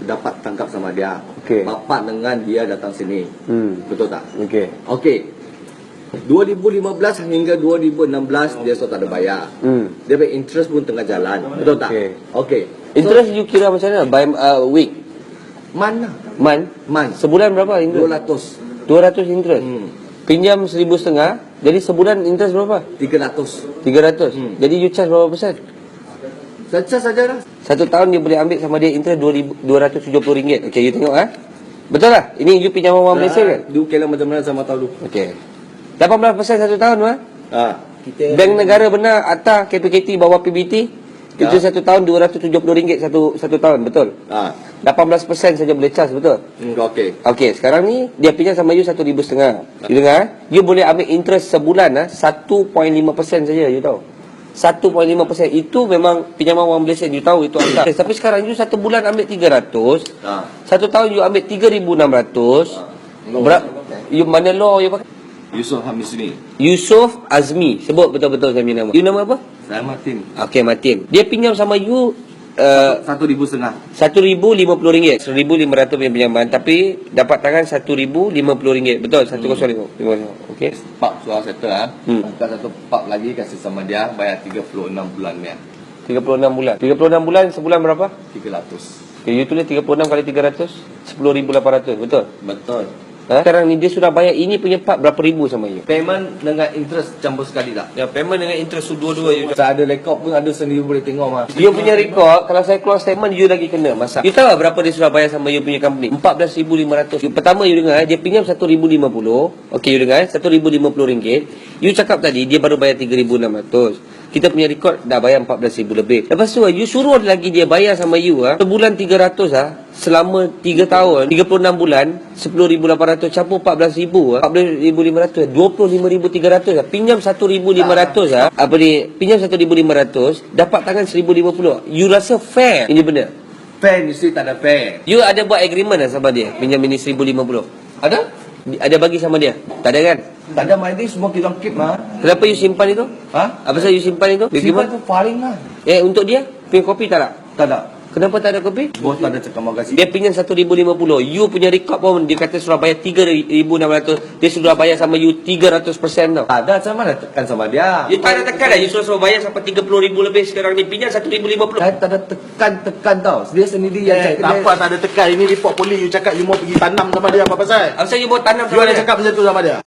dapat tangkap sama dia. Okey. Bapak dengan dia datang sini. Betul tak? Okey. Okey. 2015 hingga 2016 dia tak ada bayar. Dia punya interest pun tengah jalan. Betul tak? Okey. Okey. Interest you kira macam mana? By week? Mana? Man? Sebulan berapa interest? 200. 200 interest. Pinjam 1,500, jadi sebulan interest berapa? 300. 300. Jadi you charge berapa persen? Saja sajalah. 1 tahun dia boleh ambil sama dia interest RM270. Okey, you tengok Betul lah? Ini you pinjaman wang Malaysia kan? Dia kira macam mana sama tahu dulu. Okey. 18% 1 tahun Kita Bank negara benar atas KPKT bawah PBT. Itu 1 tahun RM270 satu tahun, betul? 18% saja boleh charge, betul? Okey. Okey, sekarang ni dia pinjam sama you 1,500. You dengar? You boleh ambil interest sebulan 1.5% saja, you tahu. 1.5%. Itu memang pinjaman wang Malaysia, you tahu itu ada. Tapi sekarang you 1 bulan ambil 300. 1 tahun you ambil 3,600. Berapa? You mana law you pakai? Yusof Hamisni. Yusof Azmi. Sebut betul-betul saya punya nama. You nama apa? Saya Martin. Okey, Martin. Dia pinjam sama you RM1,500. RM1,050. RM1,500 punya pinjaman, tapi dapat tangan RM1,050. Betul? 1,050. Okey. Pak soal settle Angkat satu pak lagi kasih sama dia, bayar 36 bulan ni. 36 bulan. 36 bulan sebulan berapa? 300. Okay, you tulis 36 kali 300, 10,800. Betul? Betul. Sekarang ni dia sudah bayar ini punya part berapa ribu sama you? Payment dengan interest campur sekali tak? Ya, payment dengan interest dua-dua you. Saya ada rekod pun ada sendiri boleh tengok mah. You punya rekod, kalau saya keluar statement, you lagi kena masak. You tahu berapa dia sudah bayar sama you punya company? 14,500. Pertama you dengar, dia pinjam 1,050. Okey, you dengar, RM1,050. You cakap tadi, dia baru bayar 3,600. Kita punya rekod dah bayar 14,000 lebih. Lepas tu you suruh lagi dia bayar sama you sebulan 300 selama 3 tahun, 36 bulan, 10,800 campur 14,000 14,500, 25,300 Pinjam 1,500 apa ni? Pinjam 1,500, dapat tangan 1,050. You rasa fair ini benda? Fair mesti tak ada fair. You ada buat agreement sama dia pinjam ini 1,050? Ada? Ada bagi sama dia? Tak ada kan? Tak ada, my ini semua kita keep mah. Kenapa you simpan itu? Apa sebab you simpan itu? Simpan tu paling lah. Untuk dia, punya kopi tak ada? Tak ada. Kenapa tak ada kopi? Bos tak ada cakap makasih. Dia pinjam 1,050. You punya rekod pun dia kata sudah bayar 3,600. Dia sudah bayar sama you 300% tau. Tak ada, sama mana tekan sama dia. You tak ada tekan dah. You sudah bayar sampai 30,000 lebih sekarang ni. Pinjam 1,050. Saya tak ada tekan tau. Dia sendiri yang cakap. Apa tak ada tekan? Ini report polis. You cakap you mau pergi tanam sama dia apa pasal? Apa sebab you bawa tanam You sama ada dia? cakap macam tu sama dia?